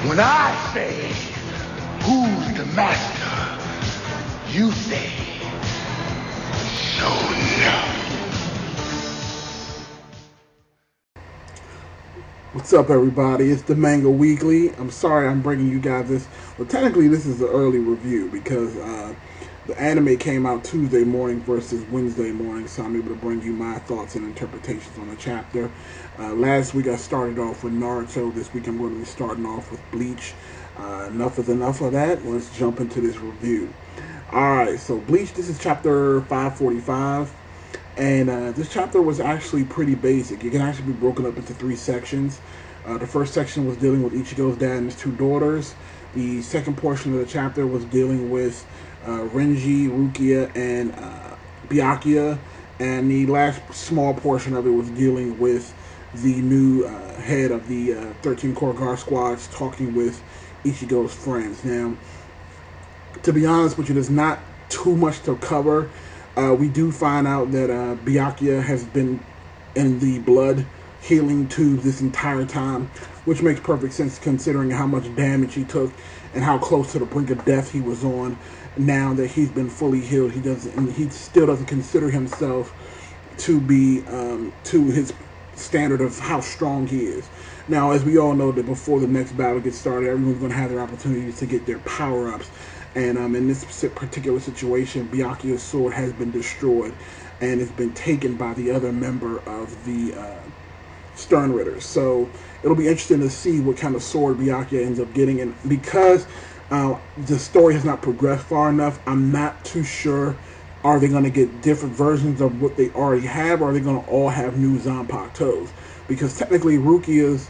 When I say, who's the master? You say, no. What's up, everybody? It's the Manga Weekly. I'm sorry I'm bringing you guys this. Well, technically, this is an early review because the anime came out Tuesday morning versus Wednesday morning, so I'm able to bring you my thoughts and interpretations on the chapter. Last week I started off with Naruto. This week I'm going to be starting off with Bleach. Enough is enough of that. Let's jump into this review. Alright, so Bleach, this is chapter 545. And this chapter was actually pretty basic. It can actually be broken up into three sections. The first section was dealing with Ichigo's dad and his two daughters. The second portion of the chapter was dealing with Renji, Rukia, and Byakuya. And the last small portion of it was dealing with the new head of the 13 Core Guard Squads talking with Ichigo's friends. Now, to be honest with you, there's not too much to cover. We do find out that Byakuya has been in the blood healing tube this entire time, which makes perfect sense considering how much damage he took and how close to the brink of death he was on. Now that he's been fully healed, he still doesn't consider himself to be to his standard of how strong he is. Now, as we all know, that before the next battle gets started, everyone's going to have their opportunities to get their power-ups. And in this particular situation, Byakuya's sword has been destroyed and it's been taken by the other member of the Stern Ritters. So it'll be interesting to see what kind of sword Byakuya ends up getting. And because the story has not progressed far enough, I'm not too sure. Are they going to get different versions of what they already have, or are they going to all have new Zanpakutos? Because technically Rukia's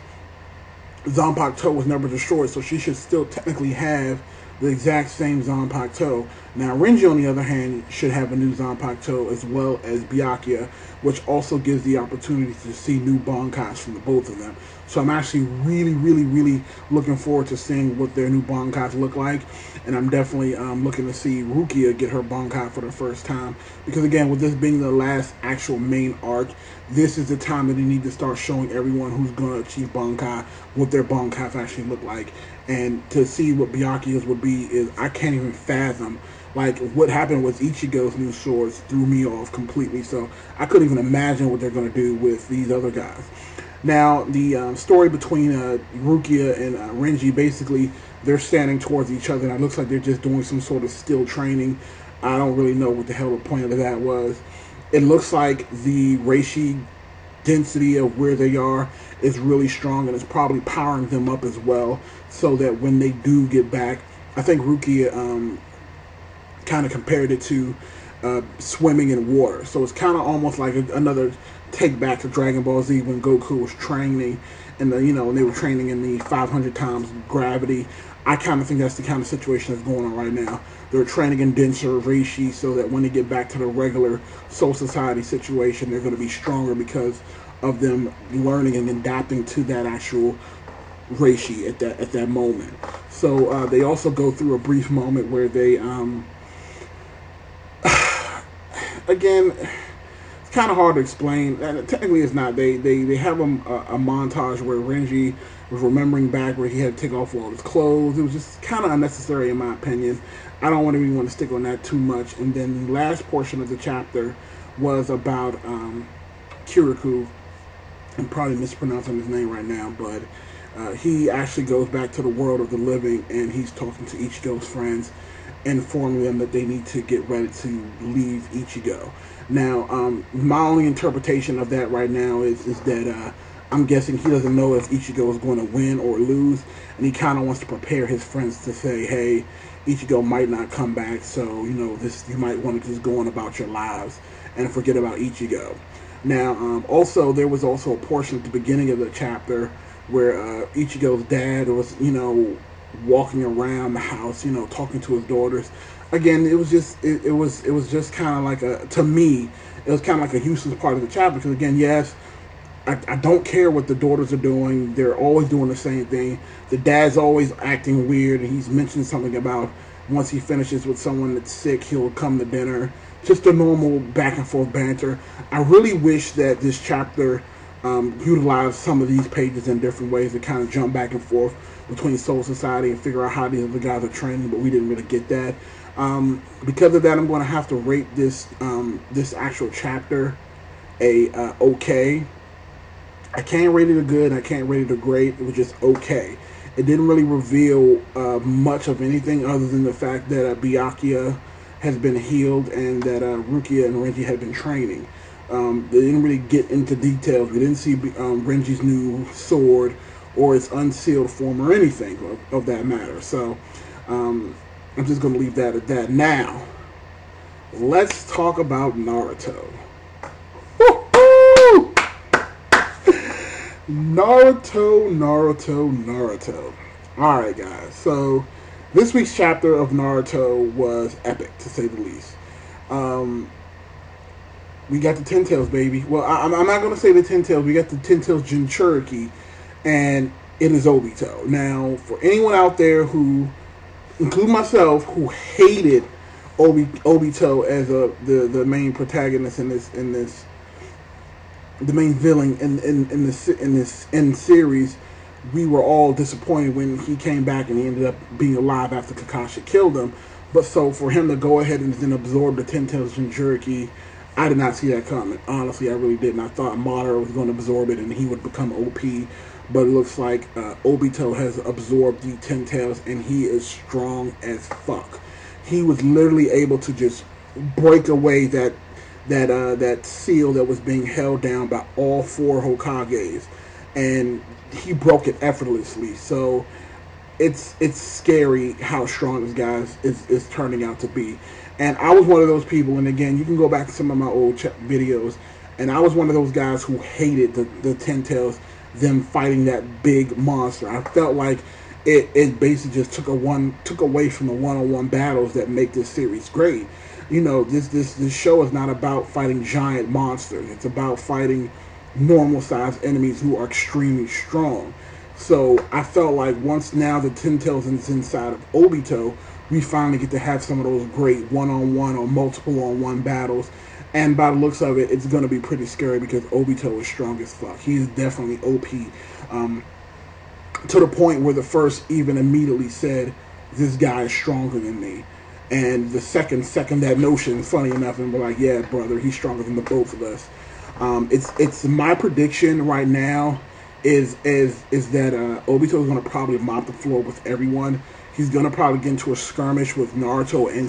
Zanpakuto was never destroyed, so she should still technically have the exact same Zanpakuto. Now, Renji, on the other hand, should have a new Zanpakuto as well as Byakuya, which also gives the opportunity to see new Bankais from the both of them. So I'm actually really looking forward to seeing what their new Bankais look like. And I'm definitely looking to see Rukia get her Bankai for the first time. Because again, with this being the last actual main arc, this is the time that they need to start showing everyone who's going to achieve Bankai what their Bankais actually look like. And to see what Byakuya's would be is, I can't even fathom. Like, what happened with Ichigo's new swords threw me off completely. So I couldn't even imagine what they're going to do with these other guys. Now, the story between Rukia and Renji, basically, they're standing towards each other, and it looks like they're just doing some sort of still training. I don't really know what the hell the point of that was. It looks like the reishi density of where they are is really strong, and it's probably powering them up as well, so that when they do get back, I think Rukia kind of compared it to swimming in water. So it's kind of almost like another take back to Dragon Ball Z when Goku was training, and they were training in the 500 times gravity. I kind of think that's the kind of situation that's going on right now. They're training in denser reishi so that when they get back to the regular Soul Society situation, they're going to be stronger because of them learning and adapting to that actual reishi at that moment. So they also go through a brief moment where they again, it's kind of hard to explain. Technically, it's not. They have a montage where Renji was remembering back where he had to take off all his clothes. It was just kind of unnecessary, in my opinion. I don't really want to stick on that too much. And then the last portion of the chapter was about Kirikou. I'm probably mispronouncing his name right now, but he actually goes back to the world of the living, and he's talking to Ichigo's friends, informing them that they need to get ready to leave Ichigo. Now, my only interpretation of that right now is that I'm guessing he doesn't know if Ichigo is going to win or lose, and he kind of wants to prepare his friends to say, hey, Ichigo might not come back, so, you might want to just go on about your lives and forget about Ichigo. Now, also, there was also a portion at the beginning of the chapter where Ichigo's dad was, walking around the house, talking to his daughters. Again, it was just kind of like to me, it was kind of like a useless part of the chapter, because again, yes, I don't care what the daughters are doing. They're always doing the same thing. The dad's always acting weird, and he's mentioned something about once he finishes with someone that's sick, he'll come to dinner. Just a normal back and forth banter. I really wish that this chapter utilize some of these pages in different ways to kind of jump back and forth between Soul Society and figure out how these other guys are training, but we didn't really get that. Because of that, I'm going to have to rate this this actual chapter a okay. I can't rate it a good. I can't rate it a great. It was just okay. It didn't really reveal much of anything other than the fact that Byakuya has been healed and that Rukia and Renji had been training. They didn't really get into details. We didn't see Renji's new sword or its unsealed form or anything of that matter. So I'm just going to leave that at that. Now, let's talk about Naruto. Woo-hoo! Naruto. Alright, guys. So, this week's chapter of Naruto was epic, to say the least. We got the Ten Tails, baby. Well, I'm not going to say the Ten Tails. We got the Ten Tails Jinchuriki, and it is Obito. Now, for anyone out there who, including myself, who hated Obito as the main protagonist in this the main villain in this series, we were all disappointed when he came back and he ended up being alive after Kakashi killed him. But so for him to go ahead and then absorb the Ten Tails Jinchuriki, I did not see that coming. Honestly, I really didn't. I thought Madara was going to absorb it and he would become OP. But it looks like Obito has absorbed the Ten Tails and he is strong as fuck. He was literally able to just break away that seal that was being held down by all 4 Hokages, and he broke it effortlessly. So it's scary how strong this guy is turning out to be. And I was one of those people, and again, you can go back to some of my old videos, and I was one of those guys who hated the Ten Tails, them fighting that big monster. I felt like it basically just took away from the one-on-one battles that make this series great. You know, this show is not about fighting giant monsters. It's about fighting normal-sized enemies who are extremely strong. So I felt like once now the Ten Tails is inside of Obito, we finally get to have some of those great one-on-one or multiple-on-one battles. And by the looks of it, it's going to be pretty scary because Obito is strong as fuck. He is definitely OP. To the point where the first even immediately said, this guy is stronger than me. And the second that notion, funny enough, and we're like, yeah, brother, he's stronger than the both of us. It's my prediction right now is that Obito is going to probably mop the floor with everyone. He's going to probably get into a skirmish with Naruto and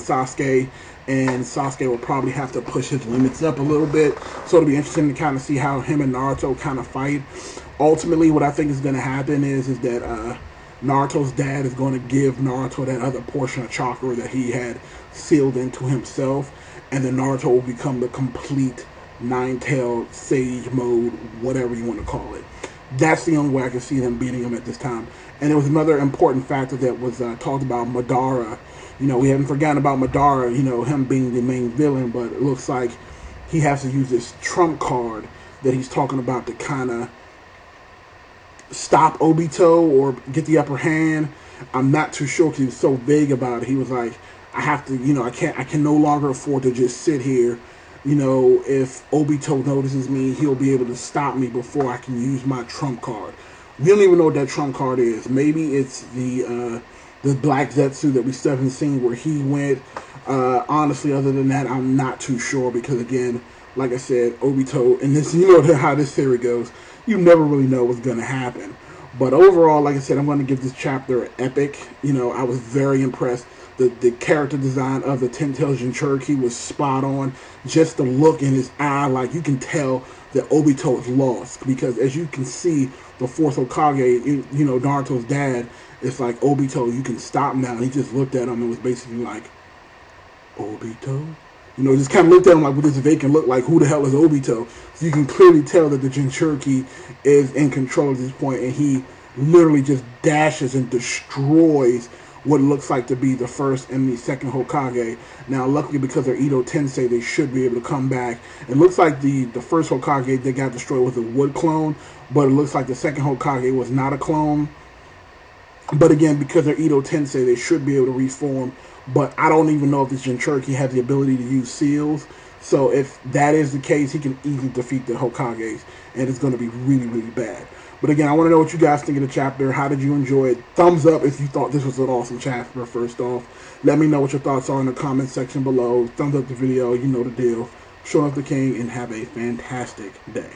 Sasuke will probably have to push his limits up a little bit. So it'll be interesting to kind of see how him and Naruto kind of fight. Ultimately, what I think is going to happen is that Naruto's dad is going to give Naruto that other portion of chakra that he had sealed into himself, and then Naruto will become the complete nine-tailed sage mode, whatever you want to call it. That's the only way I can see them beating him at this time. And there was another important factor that was talked about, Madara. You know, we haven't forgotten about Madara, you know, him being the main villain, but it looks like he has to use this trump card that he's talking about to kind of stop Obito or get the upper hand. I'm not too sure because he was so vague about it. He was like, I have to, you know, I can no longer afford to just sit here. You know, if Obito notices me, he'll be able to stop me before I can use my trump card. We don't even know what that trump card is. Maybe it's the Black Zetsu that we still haven't seen where he went. Honestly, other than that, I'm not too sure because, again, like I said, Obito, and this, you know how this theory goes, you never really know what's going to happen. But overall, like I said, I'm going to give this chapter an epic. You know, I was very impressed. The character design of the Ten Tails Jinchuriki was spot on. Just the look in his eye, like you can tell that Obito is lost. Because as you can see, the fourth Hokage, you know, Naruto's dad, it's like, Obito, you can stop now. And he just looked at him and was basically like, Obito? You know, just kind of looked at him like with this vacant look, like, who the hell is Obito? So you can clearly tell that the Jinchuriki is in control at this point, and he literally just dashes and destroys what looks like to be the first and the second Hokage. Now, luckily, because they're Edo Tensei, they should be able to come back. It looks like the first Hokage that got destroyed was a wood clone, but it looks like the second Hokage was not a clone. But again, because they're Edo Tensei, they should be able to reform. But I don't even know if this Jinchuriki has the ability to use seals. So if that is the case, he can easily defeat the Hokages, and it's going to be really, really bad. But again, I want to know what you guys think of the chapter. How did you enjoy it? Thumbs up if you thought this was an awesome chapter, first off. Let me know what your thoughts are in the comment section below. Thumbs up the video. You know the deal. Show up the king, and have a fantastic day.